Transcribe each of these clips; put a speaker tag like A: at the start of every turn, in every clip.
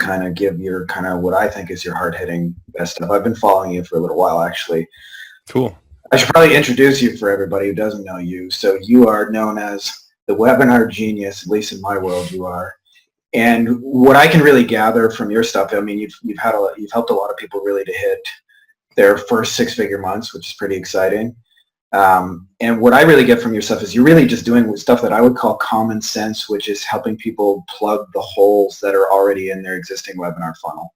A: kind of give your kind of what I think is your hard-hitting best stuff. I've been following you for a little while, actually.
B: Cool.
A: I should probably introduce you for everybody who doesn't know you. So you are known as the webinar genius, at least in my world you are. And what I can really gather from your stuff, I mean, you've helped a lot of people really to hit their first six-figure months, which is pretty exciting. And what I really get from your stuff is you're really just doing stuff that I would call common sense, which is helping people plug the holes that are already in their existing webinar funnel.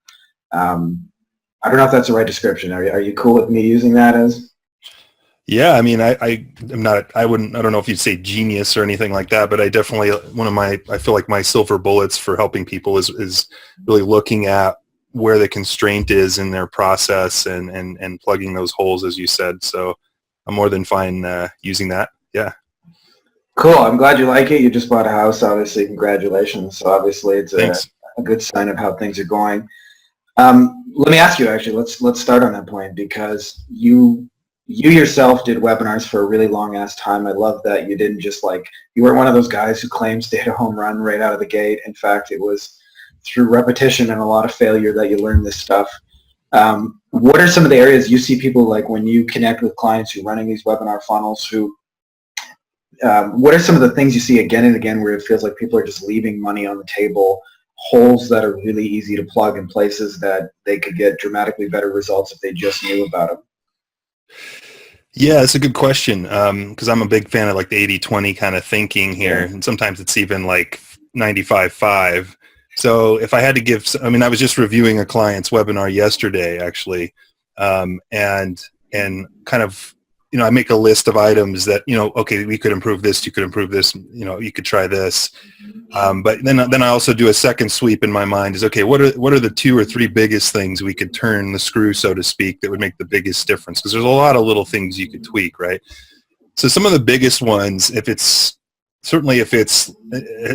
A: I don't know if that's the right description. Are you cool with me using that as?
B: Yeah, I mean, I don't know if you'd say genius or anything like that, but I definitely, I feel like my silver bullets for helping people is really looking at where the constraint is in their process and plugging those holes, as you said. So I'm more than fine using that. Yeah.
A: Cool. I'm glad you like it. You just bought a house, obviously. Congratulations. So obviously it's a good sign of how things are going. Let me ask you, actually, let's start on that point, because you yourself did webinars for a really long ass time. I love that you didn't just you weren't one of those guys who claims to hit a home run right out of the gate. In fact, it was through repetition and a lot of failure that you learn this stuff. What are some of the areas you see people, like when you connect with clients who are running these webinar funnels, what are some of the things you see again and again where it feels like people are just leaving money on the table, holes that are really easy to plug in places that they could get dramatically better results if they just knew about them?
B: Yeah, that's a good question, because I'm a big fan of like the 80-20 kind of thinking here, and sometimes it's even like 95-5. So if I had to give, I was just reviewing a client's webinar yesterday, actually, and kind of, I make a list of items that, okay, we could improve this, you could improve this, you could try this. But then I also do a second sweep in my mind is, okay, what are the 2 or 3 biggest things we could turn the screw, so to speak, that would make the biggest difference? Because there's a lot of little things you could tweak, right? So some of the biggest ones, if it's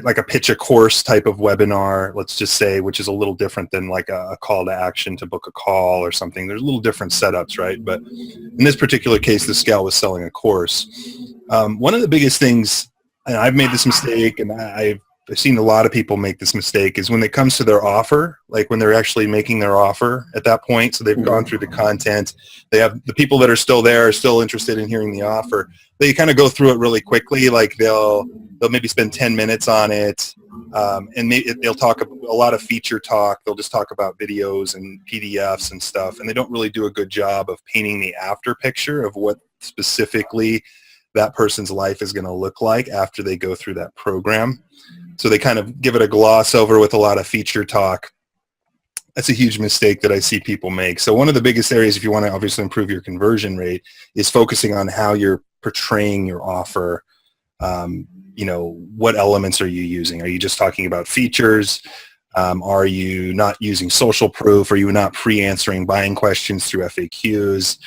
B: like a pitch a course type of webinar, let's just say, which is a little different than like a call to action to book a call or something. There's a little different setups, right? But in this particular case, this gal was selling a course. One of the biggest things, and I've made this mistake, and I've seen a lot of people make this mistake, is when it comes to their offer, like when they're actually making their offer at that point. So they've gone through the content. They have the people that are still there, are still interested in hearing the offer. They kind of go through it really quickly. Like they'll maybe spend 10 minutes on it, and they'll talk a lot of feature talk. They'll just talk about videos and PDFs and stuff, and they don't really do a good job of painting the after picture of what specifically that person's life is going to look like after they go through that program. So they kind of give it a gloss over with a lot of feature talk. That's a huge mistake that I see people make. So one of the biggest areas, if you want to obviously improve your conversion rate, is focusing on how you're portraying your offer. What elements are you using? Are you just talking about features? Are you not using social proof? Are you not pre-answering buying questions through FAQs?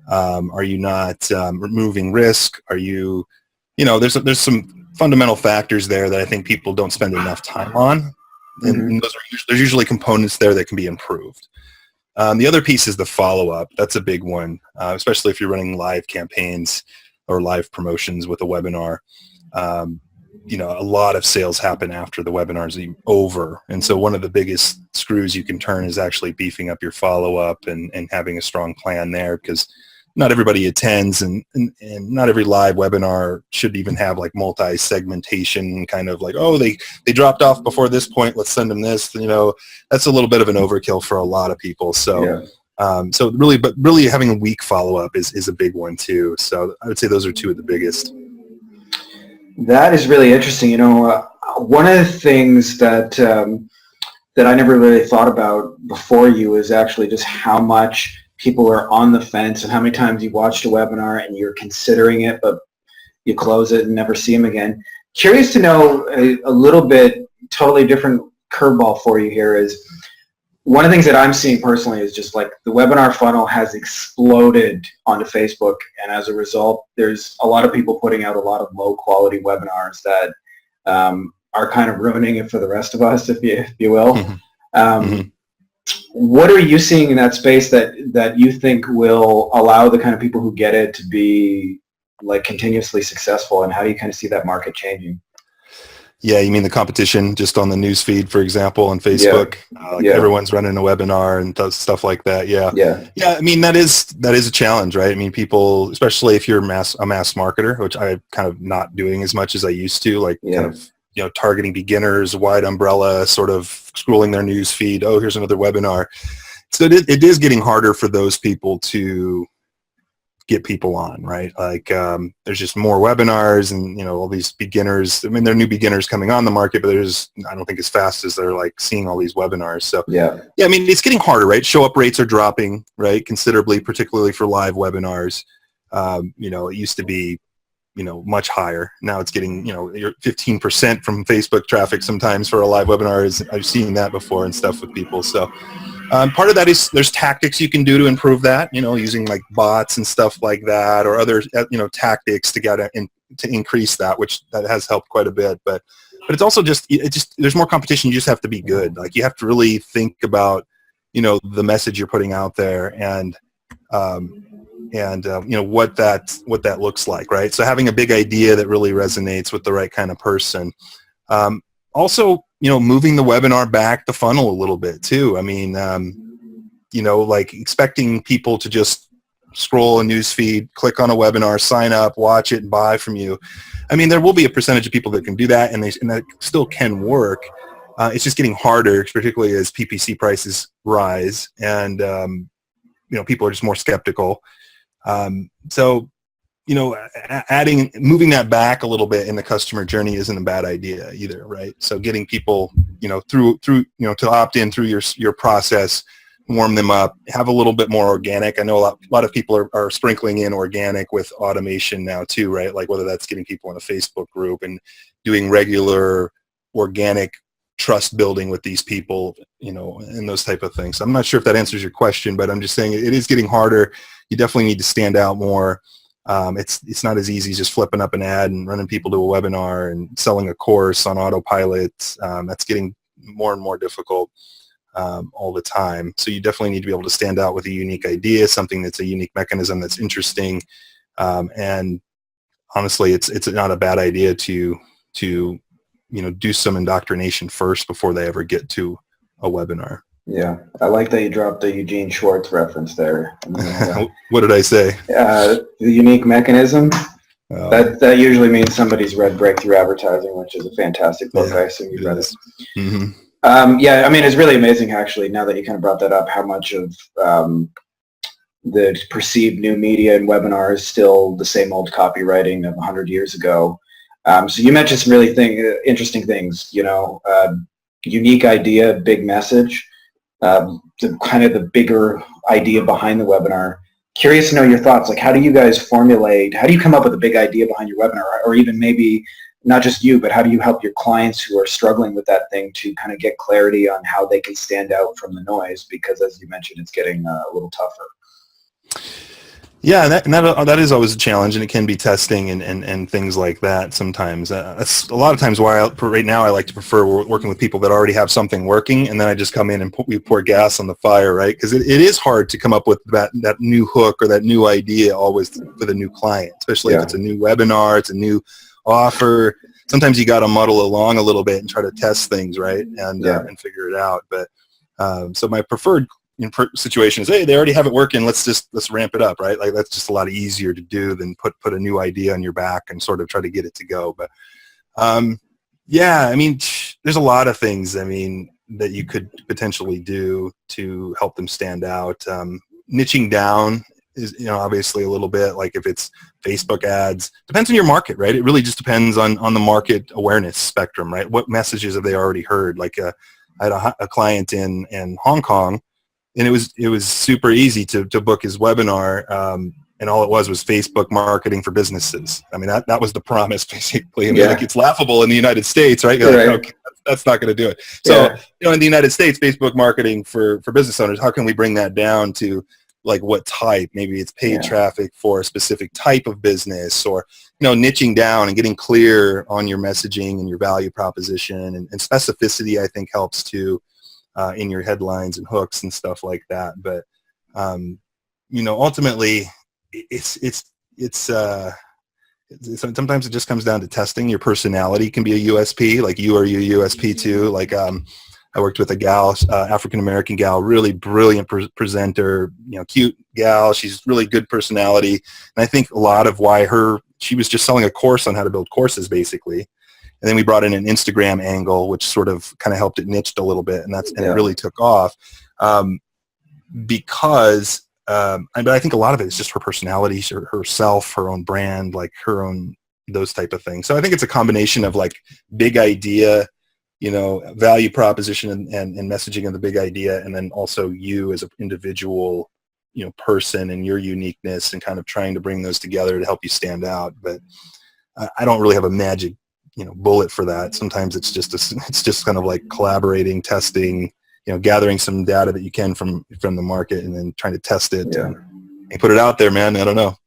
B: Are you not removing risk? Are you, there's some fundamental factors there that I think people don't spend enough time on. And there's usually components there that can be improved. The other piece is the follow-up. That's a big one, especially if you're running live campaigns or live promotions with a webinar. A lot of sales happen after the webinar is over. And so one of the biggest screws you can turn is actually beefing up your follow-up and having a strong plan there, because not everybody attends, and not every live webinar should even have like multi-segmentation, kind of like, oh, they dropped off before this point, let's send them this. That's a little bit of an overkill for a lot of people. So really having a weak follow-up is a big one too. So I would say those are 2 of the biggest.
A: That is really interesting. One of the things that I never really thought about before you is actually just how much people are on the fence, and how many times you watched a webinar and you're considering it, but you close it and never see them again. Curious to know a little bit, totally different curveball for you here is, one of the things that I'm seeing personally is just like the webinar funnel has exploded onto Facebook, and as a result, there's a lot of people putting out a lot of low quality webinars that are kind of ruining it for the rest of us, if you will. What are you seeing in that space that you think will allow the kind of people who get it to be like continuously successful, and how do you kind of see that market changing?
B: Yeah, you mean the competition just on the news feed, for example, on Facebook? Everyone's running a webinar and does stuff like that. Yeah. Yeah. I mean, that is a challenge, right? I mean, people, especially if you're a mass marketer, which I'm kind of not doing as much as I used to, like kind of, targeting beginners, wide umbrella, sort of scrolling their news feed. Oh, here's another webinar. So it is getting harder for those people to get people on, right? Like there's just more webinars and, all these beginners. I mean, there are new beginners coming on the market, but I don't think as fast as they're like seeing all these webinars. So yeah, I mean, it's getting harder, right? Show up rates are dropping, right? Considerably, particularly for live webinars. It used to be, much higher. Now it's getting, you're 15% from Facebook traffic sometimes for a live webinar. I've seen that before and stuff with people. So part of that is there's tactics you can do to improve that, using like bots and stuff like that, or other, tactics to get to increase that, which that has helped quite a bit. But it's also just there's more competition. You just have to be good. Like you have to really think about, the message you're putting out there and what that looks like, right? So having a big idea that really resonates with the right kind of person. Also, moving the webinar back the funnel a little bit too. I mean, like expecting people to just scroll a news feed, click on a webinar, sign up, watch it, and buy from you. I mean, there will be a percentage of people that can do that, and that still can work. It's just getting harder, particularly as PPC prices rise, and people are just more skeptical. So, moving that back a little bit in the customer journey isn't a bad idea either, right? So getting people, through, to opt in through your process, warm them up, have a little bit more organic. I know a lot of people are sprinkling in organic with automation now too, right? Like whether that's getting people in a Facebook group and doing regular organic trust building with these people, and those type of things. So I'm not sure if that answers your question, but I'm just saying it is getting harder. You definitely need to stand out more. It's not as easy as just flipping up an ad and running people to a webinar and selling a course on autopilot. That's getting more and more difficult all the time. So you definitely need to be able to stand out with a unique idea, something that's a unique mechanism that's interesting. And honestly, it's not a bad idea to do some indoctrination first before they ever get to a webinar.
A: Yeah, I like that you dropped the Eugene Schwartz reference there.
B: What did I say?
A: The unique mechanism. That usually means somebody's read Breakthrough Advertising, which is a fantastic book. I assume you've read it. Mm-hmm. Yeah, I mean, it's really amazing, actually, now that you kind of brought that up, how much of the perceived new media and webinar is still the same old copywriting of 100 years ago. So you mentioned some really interesting things, unique idea, big message. The bigger idea behind the webinar. Curious to know your thoughts. Like, how do you come up with a big idea behind your webinar, or even maybe not just you, but how do you help your clients who are struggling with that thing to kind of get clarity on how they can stand out from the noise? Because as you mentioned, it's getting a little tougher.
B: Yeah, that is always a challenge, and it can be testing and things like that sometimes. That's a lot of times why right now I like to prefer working with people that already have something working, and then I just come in and we pour gas on the fire, right? Because it is hard to come up with that new hook or that new idea always with a new client, especially if it's a new webinar, it's a new offer. Sometimes you got to muddle along a little bit and try to test things, right? And figure it out. But so my preferred situation is, hey, they already have it working, let's ramp it up, right? Like that's just a lot easier to do than put a new idea on your back and sort of try to get it to go. But yeah, I mean, there's a lot of things, I mean, that you could potentially do to help them stand out. Niching down is, obviously a little bit, like if it's Facebook ads, depends on your market, right? It really just depends on the market awareness spectrum, right? What messages have they already heard? Like I had a client in Hong Kong, and it was super easy to book his webinar, and all it was Facebook marketing for businesses. I mean, that was the promise, basically. I mean, like, it's laughable in the United States, right? You're like, okay, that's not going to do it. So, in the United States, Facebook marketing for business owners, how can we bring that down to like what type? Maybe it's paid traffic for a specific type of business, or, niching down and getting clear on your messaging and your value proposition, and specificity, I think, helps too. In your headlines and hooks and stuff like that. But ultimately, it's sometimes it just comes down to testing. Your personality can be a USP, like you are your USP too. Like I worked with a gal, African-American gal, really brilliant presenter, cute gal. She's really good personality. And I think a lot of why she was just selling a course on how to build courses basically. And then we brought in an Instagram angle, which sort of kind of helped it niched a little bit. And it really took off because but I think a lot of it is just her personality, herself, her own brand, like her own, those type of things. So I think it's a combination of like big idea, value proposition and messaging of the big idea, and then also you as an individual, person and your uniqueness, and kind of trying to bring those together to help you stand out. But I don't really have a magic, bullet for that. Sometimes it's just kind of like collaborating, testing, gathering some data that you can from the market, and then trying to test it and put it out there, man. I don't know,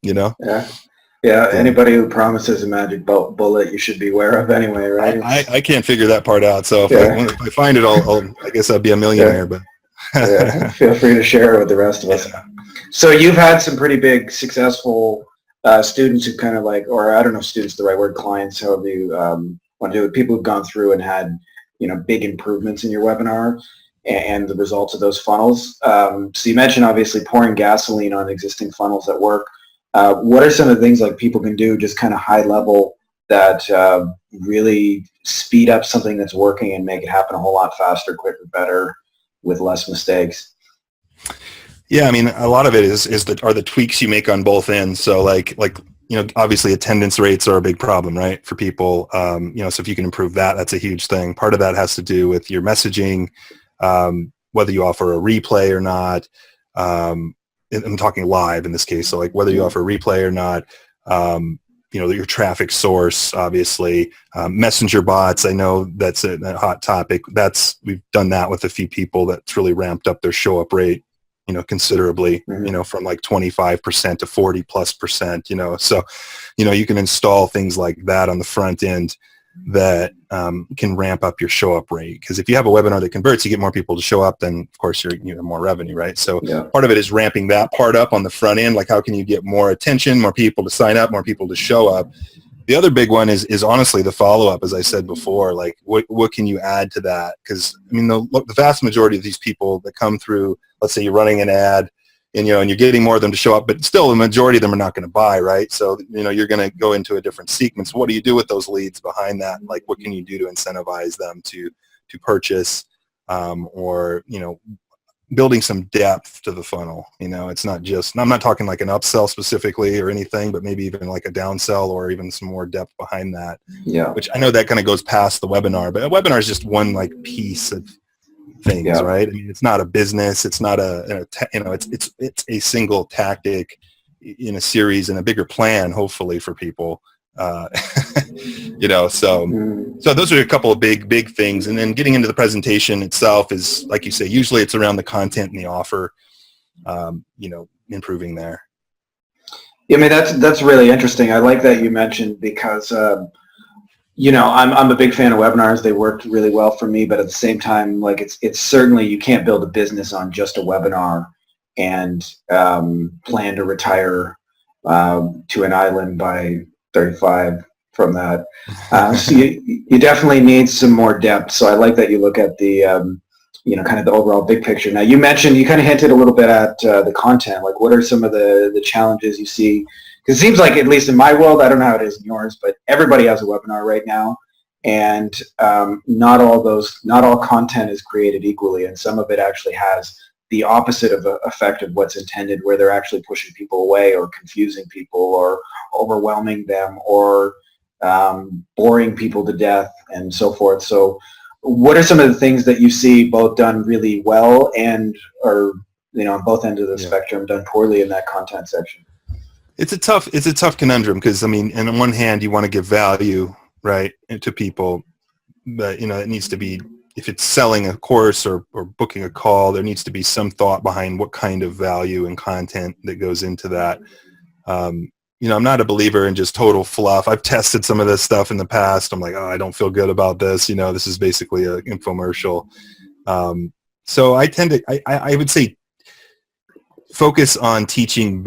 A: Yeah. Anybody who promises a magic bullet, you should beware of anyway, right?
B: I can't figure that part out. So if I find it, I guess I'll be a millionaire. But
A: feel free to share it with the rest of us. So you've had some pretty big, successful students who kind of like, or I don't know if students is the right word, clients, however you want to do it, people who've gone through and had, big improvements in your webinar and the results of those funnels. So you mentioned obviously pouring gasoline on existing funnels that work. What are some of the things like people can do just kind of high level that really speed up something that's working and make it happen a whole lot faster, quicker, better, with less mistakes?
B: Yeah, I mean, a lot of it are the tweaks you make on both ends. So like obviously attendance rates are a big problem, right, for people. So if you can improve that, that's a huge thing. Part of that has to do with your messaging, whether you offer a replay or not. I'm talking live in this case. So like whether you offer a replay or not, your traffic source, obviously, messenger bots. I know that's a hot topic. We've done that with a few people. That's really ramped up their show up rate, considerably, from like 25% to 40+%, so, you can install things like that on the front end that can ramp up your show up rate. Because if you have a webinar that converts, you get more people to show up, then of course you have more revenue, right? So part of it is ramping that part up on the front end. Like how can you get more attention, more people to sign up, more people to show up? The other big one is honestly the follow-up, as I said before. Like what can you add to that? Because I mean, the vast majority of these people that come through, let's say you're running an ad, and and you're getting more of them to show up, but still the majority of them are not going to buy, right? So you're going to go into a different sequence. What do you do with those leads behind that? Like what can you do to incentivize them to purchase, or building some depth to the funnel? It's not just, I'm not talking like an upsell specifically or anything, but maybe even like a downsell or even some more depth behind that. Which I know that kind of goes past the webinar, but a webinar is just one like piece of things, right? I mean, it's not a business. It's not it's a single tactic in a series and a bigger plan, hopefully, for people. So those are a couple of big things. And then getting into the presentation itself is, like you say, usually it's around the content and the offer, improving there.
A: I mean, that's really interesting. I like that you mentioned, because I'm a big fan of webinars. They worked really well for me, but at the same time, like it's certainly, you can't build a business on just a webinar and plan to retire to an island by 35 from that. So you definitely need some more depth. So I like that you look at the kind of the overall big picture. Now you kind of hinted a little bit at the content. Like what are some of the challenges you see? Because it seems like, at least in my world, I don't know how it is in yours, but everybody has a webinar right now, and not all content is created equally, and some of it actually has the opposite of effect of what's intended, where they're actually pushing people away or confusing people or overwhelming them or boring people to death and so forth. So what are some of the things that you see both done really well and, or on both ends of the spectrum, done poorly in that content section?
B: It's a tough conundrum, because I mean, on one hand, you want to give value, right, to people, but it needs to be, if it's selling a course or booking a call, there needs to be some thought behind what kind of value and content that goes into that. I'm not a believer in just total fluff. I've tested some of this stuff in the past. I'm like, oh, I don't feel good about this. This is basically an infomercial. So I tend to, I would say, focus on teaching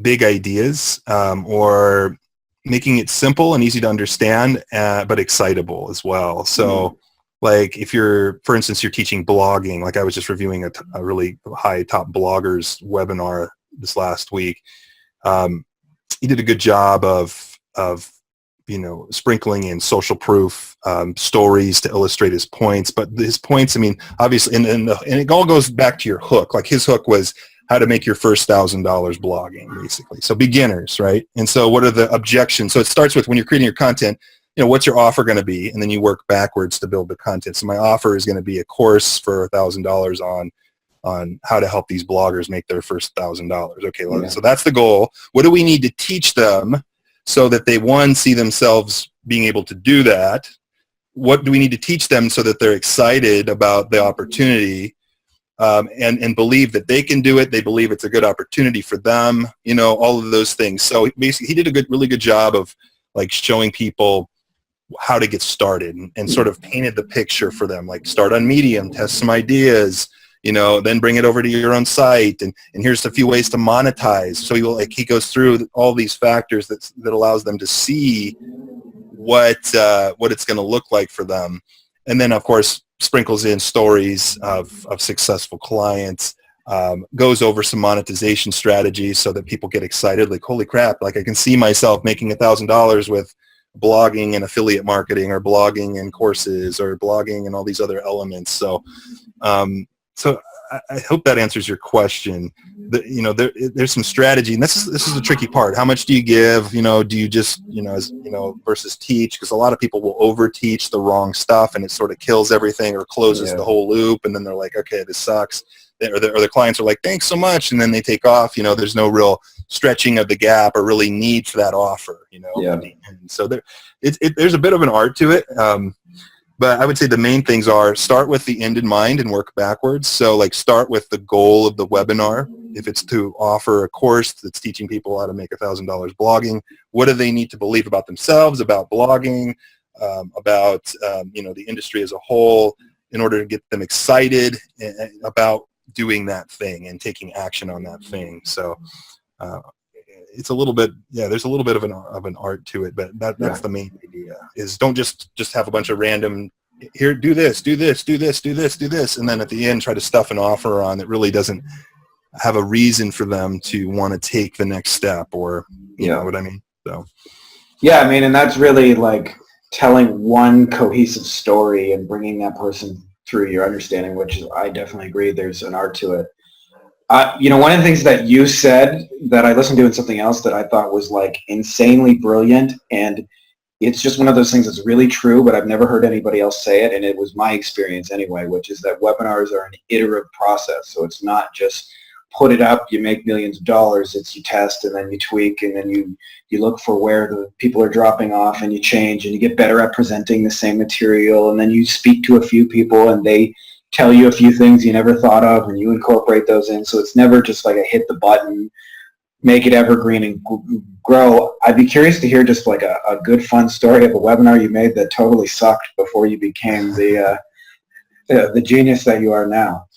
B: big ideas, or making it simple and easy to understand, but excitable as well. So like if you're, for instance, you're teaching blogging, like I was just reviewing a really high top bloggers webinar this last week. He did a good job of sprinkling in social proof stories to illustrate his points. But his points, I mean, obviously, and it all goes back to your hook. Like his hook was how to make your first $1,000 blogging, basically. So beginners, right? And so what are the objections? So it starts with when you're creating your content, what's your offer going to be? And then you work backwards to build the content. So my offer is going to be a course for $1,000 on how to help these bloggers make their first $1,000. Okay, so that's the goal. What do we need to teach them so that they, one, see themselves being able to do that? What do we need to teach them so that they're excited about the opportunity, and believe that they can do it? They believe it's a good opportunity for them, all of those things. So basically he did a really good job of like showing people how to get started and sort of painted the picture for them, like start on Medium, test some ideas, then bring it over to your own site, and here's a few ways to monetize. So he goes through all these factors that allows them to see what it's going to look like for them, and then of course sprinkles in stories of successful clients, goes over some monetization strategies so that people get excited, like holy crap, like I can see myself making $1,000 with blogging and affiliate marketing, or blogging and courses, or blogging and all these other elements. So so I hope that answers your question. There's some strategy, and this is the tricky part. How much do you give? Do you just versus teach? Because a lot of people will over teach the wrong stuff, and it sort of kills everything or closes the whole loop. And then they're like, okay, this sucks. Or the clients are like, thanks so much, and then they take off. There's no real stretching of the gap or really need for that offer. So there's a bit of an art to it. But I would say the main things are start with the end in mind and work backwards. So like start with the goal of the webinar. If it's to offer a course that's teaching people how to make $1,000 blogging, what do they need to believe about themselves, about blogging, about the industry as a whole, in order to get them excited about doing that thing and taking action on that thing. So it's a little bit, there's a little bit of an art to it, but that's the main idea, is don't just have a bunch of random, here, do this, do this, do this, do this, do this, and then at the end try to stuff an offer on that really doesn't have a reason for them to want to take the next step, or you know what I mean? So
A: yeah, I mean, and that's really like telling one cohesive story and bringing that person through your understanding, which I definitely agree there's an art to it. One of the things that you said that I listened to in something else that I thought was like insanely brilliant, and it's just one of those things that's really true, but I've never heard anybody else say it, and it was my experience anyway, which is that webinars are an iterative process. So it's not just put it up, you make millions of dollars. It's you test, and then you tweak, and then you look for where the people are dropping off, and you change, and you get better at presenting the same material, and then you speak to a few people, and they tell you a few things you never thought of, and you incorporate those in. So it's never just like a hit the button, make it evergreen and grow. I'd be curious to hear just like a good fun story of a webinar you made that totally sucked before you became the genius that you are now.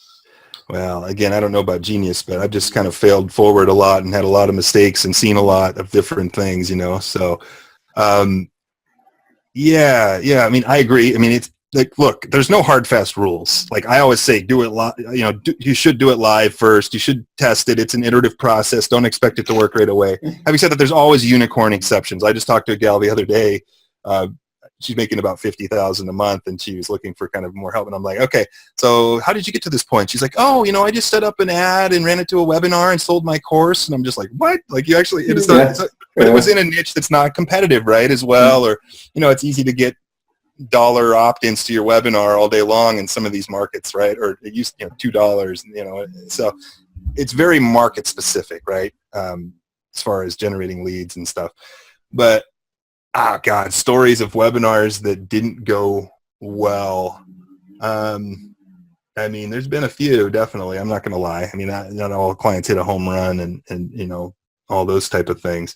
B: Well, again, I don't know about genius, but I've just kind of failed forward a lot and had a lot of mistakes and seen a lot of different things, So, I mean, I agree. I mean, it's like, look, there's no hard, fast rules. Like I always say, do it live. You should do it live first. You should test it. It's an iterative process. Don't expect it to work right away. Having said that, there's always unicorn exceptions. I just talked to a gal the other day. She's making about $50,000 a month, and she was looking for kind of more help. And I'm like, okay, so how did you get to this point? She's like, oh, I just set up an ad and ran it to a webinar and sold my course. And I'm just like, what? Like you actually, but it was in a niche that's not competitive, right? As well, or it's easy to get dollar opt-ins to your webinar all day long in some of these markets, right? Or it used $2, so it's very market specific, right? As far as generating leads and stuff. But God, stories of webinars that didn't go well. I mean, there's been a few, definitely. I'm not going to lie. I mean, not all clients hit a home run and all those type of things.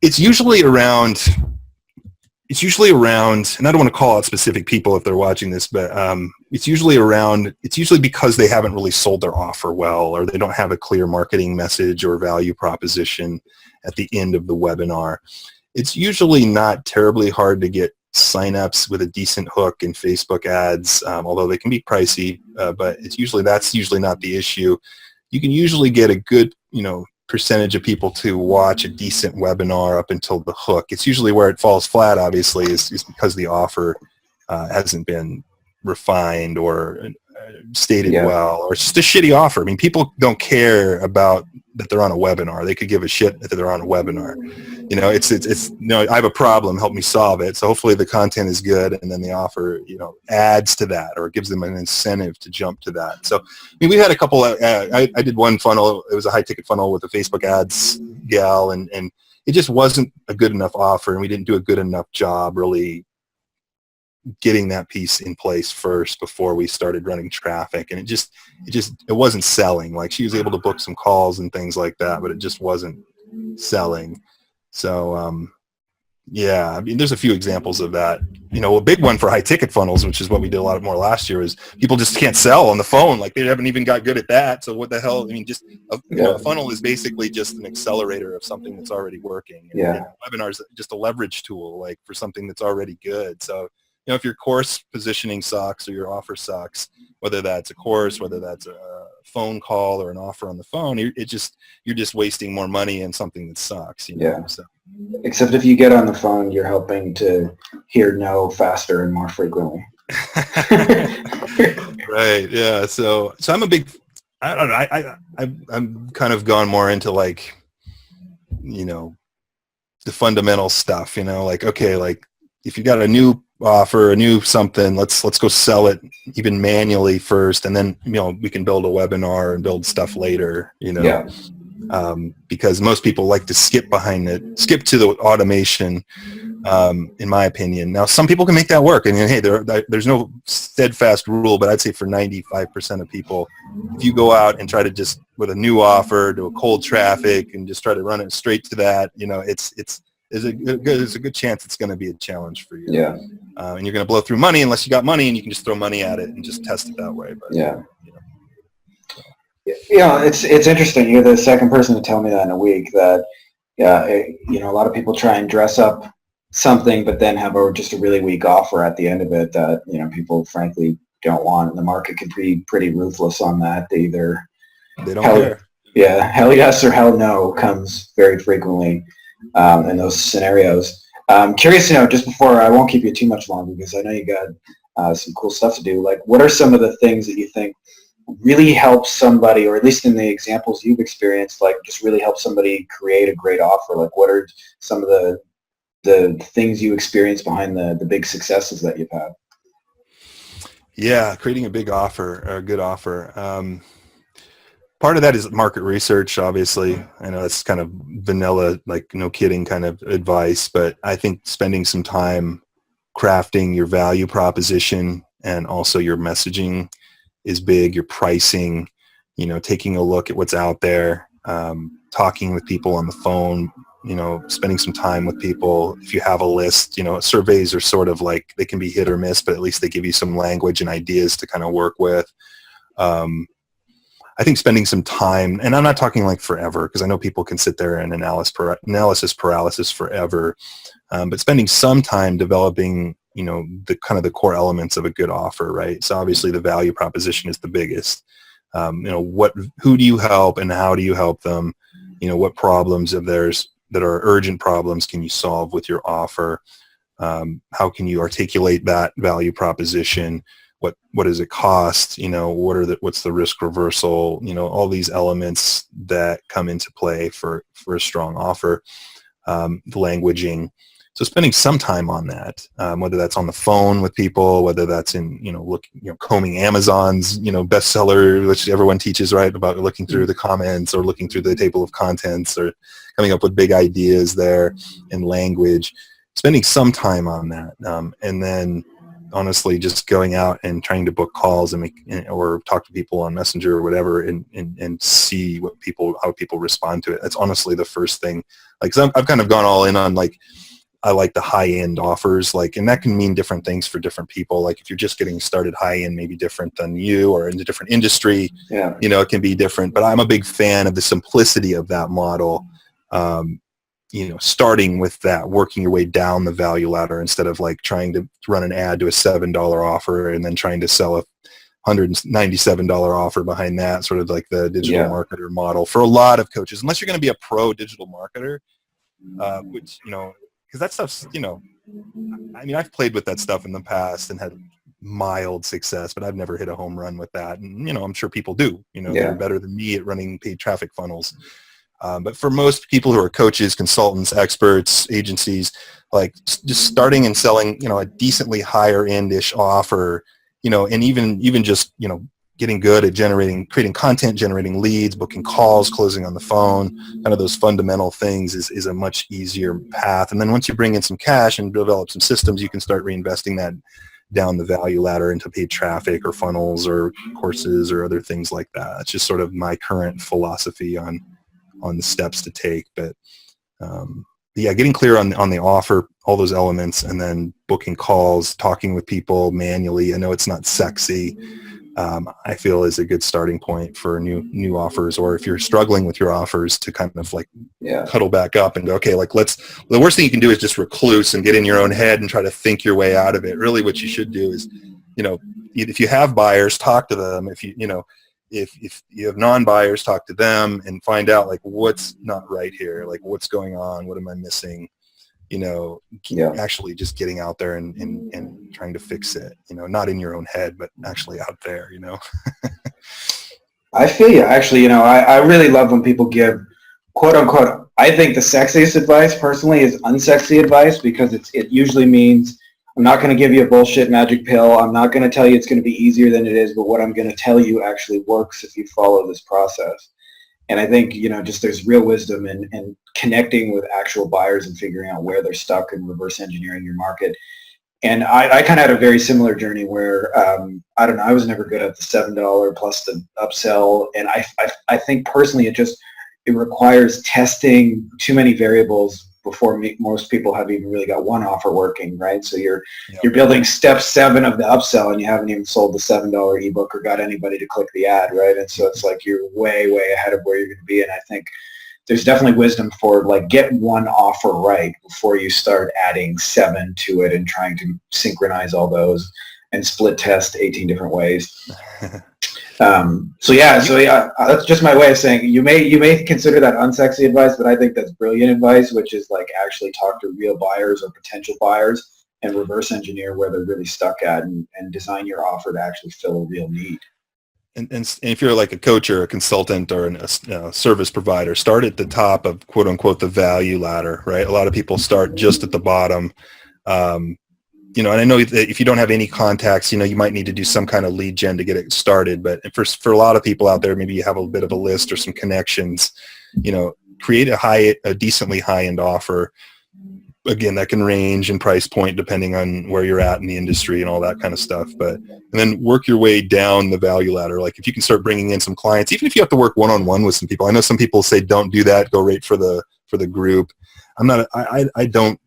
B: It's usually around it's usually around, and I don't want to call out specific people if they're watching this, but it's usually because they haven't really sold their offer well, or they don't have a clear marketing message or value proposition at the end of the webinar. It's usually not terribly hard to get signups with a decent hook in Facebook ads, although they can be pricey, but that's usually not the issue. You can usually get a good, percentage of people to watch a decent webinar up until the hook. It's usually where it falls flat, obviously, is because the offer hasn't been refined or stated well, or it's just a shitty offer. I mean, people don't care about that they're on a webinar. They could give a shit that they're on a webinar. It's I have a problem, help me solve it. So hopefully the content is good, and then the offer, adds to that or gives them an incentive to jump to that. So, I mean, we had a couple of, I did one funnel. It was a high ticket funnel with a Facebook ads gal, and it just wasn't a good enough offer, and we didn't do a good enough job really getting that piece in place first before we started running traffic. And it wasn't selling. Like, she was able to book some calls and things like that, but it just wasn't selling. So, I mean, there's a few examples of that. A big one for high ticket funnels, which is what we did a lot more last year, is people just can't sell on the phone. Like, they haven't even got good at that. So what the hell? I mean, just a funnel is basically just an accelerator of something that's already working. And webinars just a leverage tool, like, for something that's already good. So, if your course positioning sucks or your offer sucks, whether that's a course, whether that's a phone call or an offer on the phone, you're just wasting more money in something that sucks. So.
A: Except if you get on the phone, you're helping to hear no faster and more frequently.
B: Right. Yeah. So I'm a big, I don't know. I'm kind of gone more into, like, the fundamental stuff, like, okay, like, if you got a new offer, a new something, let's go sell it even manually first, and then we can build a webinar and build stuff later. Because most people like to skip to the automation, in my opinion. Now, some people can make that work, and hey, there's no steadfast rule, but I'd say for 95% of people, if you go out and try to just, with a new offer, do a cold traffic and just try to run it straight to that, there's a good chance it's going to be a challenge for you.
A: Yeah.
B: And you're going to blow through money unless you got money, and you can just throw money at it and just test it that way. But,
A: it's interesting. You're the second person to tell me that in a week, that, a lot of people try and dress up something, but then have just a really weak offer at the end of it that, people frankly don't want. And the market can be pretty ruthless on that. They
B: don't care.
A: Yeah. Hell yes or hell no comes very frequently in those scenarios. I'm curious to know, just before, I won't keep you too much longer because I know you got some cool stuff to do. Like, what are some of the things that you think really help somebody, or at least in the examples you've experienced, like, just really help somebody create a great offer? Like, what are some of the things you experience behind the big successes that you've had?
B: Yeah, creating a big offer, or a good offer. Part of that is market research, obviously. I know that's kind of vanilla, like, no kidding kind of advice, but I think spending some time crafting your value proposition and also your messaging is big. Your pricing, taking a look at what's out there, talking with people on the phone, spending some time with people. If you have a list, surveys are sort of like, they can be hit or miss, but at least they give you some language and ideas to kind of work with. I think spending some time, and I'm not talking like forever, because I know people can sit there and analysis paralysis forever, but spending some time developing, the kind of the core elements of a good offer, right? So obviously the value proposition is the biggest. Who do you help and how do you help them? What problems of theirs that are urgent problems can you solve with your offer? How can you articulate that value proposition? What does it cost? What's the risk reversal? All these elements that come into play for a strong offer. The languaging. So spending some time on that, whether that's on the phone with people, whether that's in, combing Amazon's, bestseller, which everyone teaches, right, about looking through the comments or looking through the table of contents or coming up with big ideas there and language, spending some time on that. And then honestly, just going out and trying to book calls or talk to people on Messenger or whatever and see how people respond to it. That's honestly the first thing. Like, 'cause I've kind of gone all in on, like, I like the high-end offers, like, and that can mean different things for different people. Like if you're just getting started, high-end may be different than you, or in a different industry,
A: Yeah.
B: it can be different. But I'm a big fan of the simplicity of that model. Starting with that, working your way down the value ladder instead of like trying to run an ad to a $7 offer and then trying to sell a $197 offer behind that, sort of like the digital marketer model for a lot of coaches, unless you're going to be a pro digital marketer, which, because that stuff's, I've played with that stuff in the past and had mild success, but I've never hit a home run with that. And, I'm sure people do, they're better than me at running paid traffic funnels. But for most people who are coaches, consultants, experts, agencies, like just starting and selling, a decently higher end-ish offer, and even just, getting good at creating content, generating leads, booking calls, closing on the phone, kind of those fundamental things is a much easier path. And then once you bring in some cash and develop some systems, you can start reinvesting that down the value ladder into paid traffic or funnels or courses or other things like that. That's just sort of my current philosophy on the steps to take. But getting clear on the offer, all those elements, and then booking calls, talking with people manually. I know it's not sexy. I feel is a good starting point for new offers, or if you're struggling with your offers, to kind of like cuddle back up and go, okay, like the worst thing you can do is just recluse and get in your own head and try to think your way out of it. Really what you should do is, if you have buyers, talk to them. If if you have non-buyers, talk to them and find out like what's not right here, like what's going on, what am I missing? Actually just getting out there and trying to fix it, not in your own head, but actually out there,
A: I feel you. Actually, I really love when people give quote unquote, I think the sexiest advice personally is unsexy advice, because it usually means I'm not going to give you a bullshit magic pill. I'm not going to tell you it's going to be easier than it is, but what I'm going to tell you actually works if you follow this process. And I think, just there's real wisdom in connecting with actual buyers and figuring out where they're stuck and reverse engineering your market. And I kind of had a very similar journey where, I don't know, I was never good at the $7 plus the upsell. And I think personally it requires testing too many variables before most people have even really got one offer working, right? So you're building step 7 of the upsell and you haven't even sold the $7 ebook or got anybody to click the ad, right? And so it's like you're way, way ahead of where you're going to be. And I think there's definitely wisdom for like get one offer right before you start adding 7 to it and trying to synchronize all those and split test 18 different ways. So that's just my way of saying you may consider that unsexy advice, but I think that's brilliant advice, which is like actually talk to real buyers or potential buyers and reverse engineer where they're really stuck at and design your offer to actually fill a real need.
B: And if you're like a coach or a consultant or a service provider, start at the top of quote unquote the value ladder, right? A lot of people start just at the bottom. And I know that if you don't have any contacts, you might need to do some kind of lead gen to get it started. But for a lot of people out there, maybe you have a bit of a list or some connections, create a decently high-end offer. Again, that can range in price point depending on where you're at in the industry and all that kind of stuff. And then work your way down the value ladder. Like if you can start bringing in some clients, even if you have to work one-on-one with some people. I know some people say don't do that, go right for the group. I don't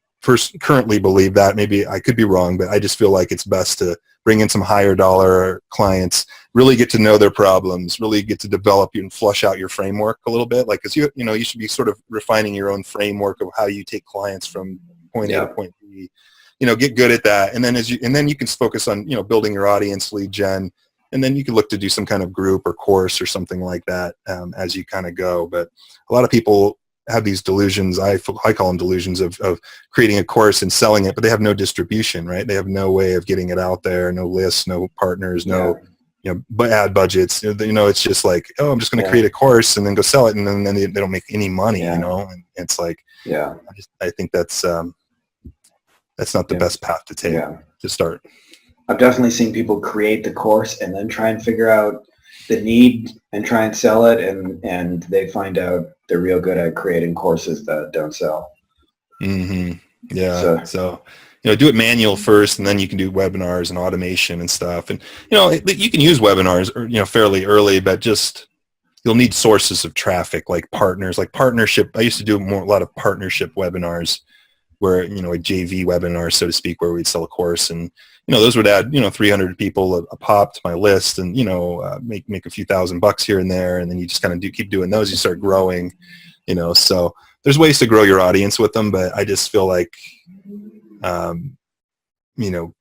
B: currently believe that. Maybe I could be wrong, but I just feel like it's best to bring in some higher dollar clients, really get to know their problems, really get to develop and flush out your framework a little bit. Like, cause you should be sort of refining your own framework of how you take clients from point A to point B, get good at that. And then you can focus on, building your audience, lead gen, and then you can look to do some kind of group or course or something like that as you kind of go. But a lot of people have these delusions. I call them delusions of creating a course and selling it, but they have no distribution, right? They have no way of getting it out there, no lists, no partners, no, ad budgets. It's just like, oh, I'm just going to create a course and then go sell it. And then they don't make any money, and it's like, I think that's not the best path to take to start.
A: I've definitely seen people create the course and then try and figure out the need and try and sell it, and they find out they're real good at creating courses that don't sell.
B: Mm-hmm. Yeah. So do it manual first, and then you can do webinars and automation and stuff. And you can use webinars, fairly early, but just you'll need sources of traffic like partners, like partnership. I used to do a lot of partnership webinars where, you know, a JV webinar, so to speak, where we'd sell a course, and, you know, those would add, you know, 300 people a pop to my list, and, you know, make a few $1,000 here and there, and then you just kind of keep doing those. You start growing, you know. So there's ways to grow your audience with them, but I just feel like, you know,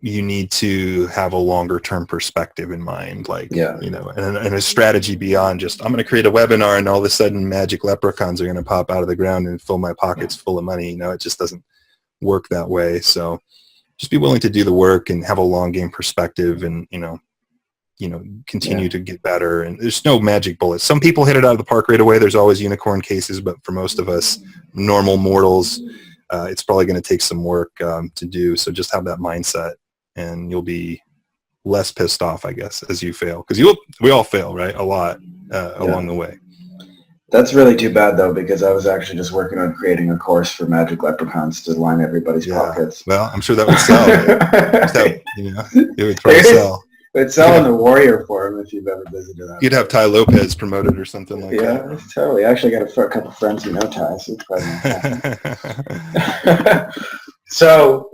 B: you need to have a longer term perspective in mind, like, you know, and a strategy beyond just, I'm going to create a webinar and all of a sudden magic leprechauns are going to pop out of the ground and fill my pockets full of money. You know, it just doesn't work that way. So just be willing to do the work and have a long game perspective, and, you know, continue to get better. And there's no magic bullets. Some people hit it out of the park right away. There's always unicorn cases, but for most of us normal mortals, it's probably going to take some work to do. So just have that mindset, and you'll be less pissed off, I guess, as you fail. Because we all fail, right? A lot along the way.
A: That's really too bad, though, because I was actually just working on creating a course for magic leprechauns to line everybody's pockets.
B: Well, I'm sure that would sell. You know, it would probably sell.
A: It's selling the Warrior Forum if you've ever visited that.
B: You'd have Ty Lopez promoted or something like that.
A: Yeah, totally. I actually got a couple friends who know Ty, so it's probably So,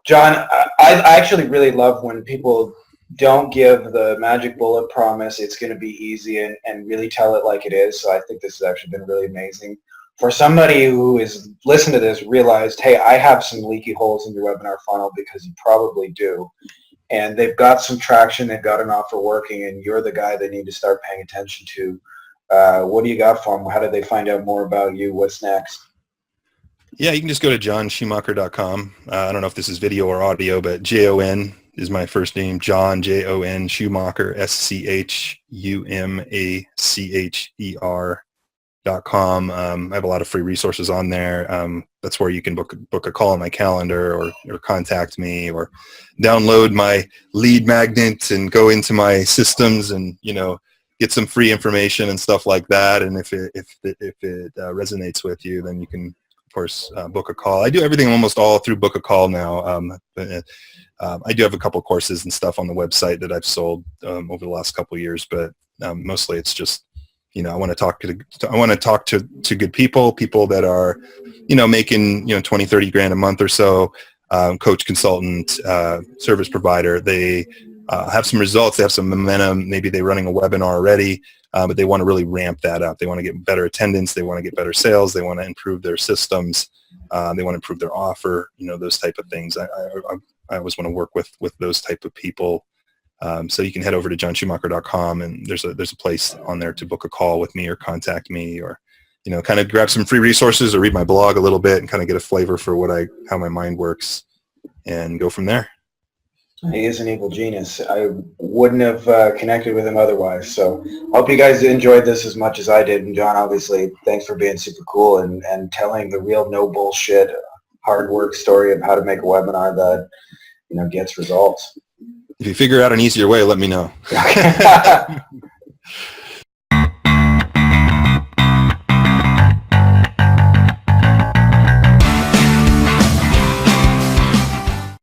A: John, I actually really love when people don't give the magic bullet promise, it's going to be easy, and really tell it like it is. So I think this has actually been really amazing. For somebody who is listened to this, realized, hey, I have some leaky holes in your webinar funnel, because you probably do. And they've got some traction, they've got an offer working, and you're the guy they need to start paying attention to. What do you got for them? How do they find out more about you? What's next? Yeah,
B: you can just go to jonschumacher.com. I don't know if this is video or audio, but Jon is my first name, Jon, Jon, Schumacher, SCHUMACHER.com. I have a lot of free resources on there. That's where you can book a call on my calendar, or contact me, or download my lead magnet and go into my systems and, you know, get some free information and stuff like that. And if it resonates with you, then you can, of course, book a call. I do everything almost all through book a call now. I do have a couple courses and stuff on the website that I've sold over the last couple of years, but mostly it's just, you know, I want to talk to good people that are, you know, making, you know, 20, 30 grand a month or so, coach, consultant, service provider. They have some results, they have some momentum. Maybe they're running a webinar already, but they want to really ramp that up. They want to get better attendance. They want to get better sales. They want to improve their systems. They want to improve their offer, you know, those type of things. I always want to work with those type of people. So you can head over to jonschumacher.com, and there's a place on there to book a call with me or contact me, or, you know, kind of grab some free resources or read my blog a little bit and kind of get a flavor for how my mind works, and go from there.
A: He is an evil genius. I wouldn't have connected with him otherwise. So I hope you guys enjoyed this as much as I did. And John, obviously, thanks for being super cool and telling the real no bullshit, hard work story of how to make a webinar that, you know, gets results.
B: If you figure out an easier way, let me know.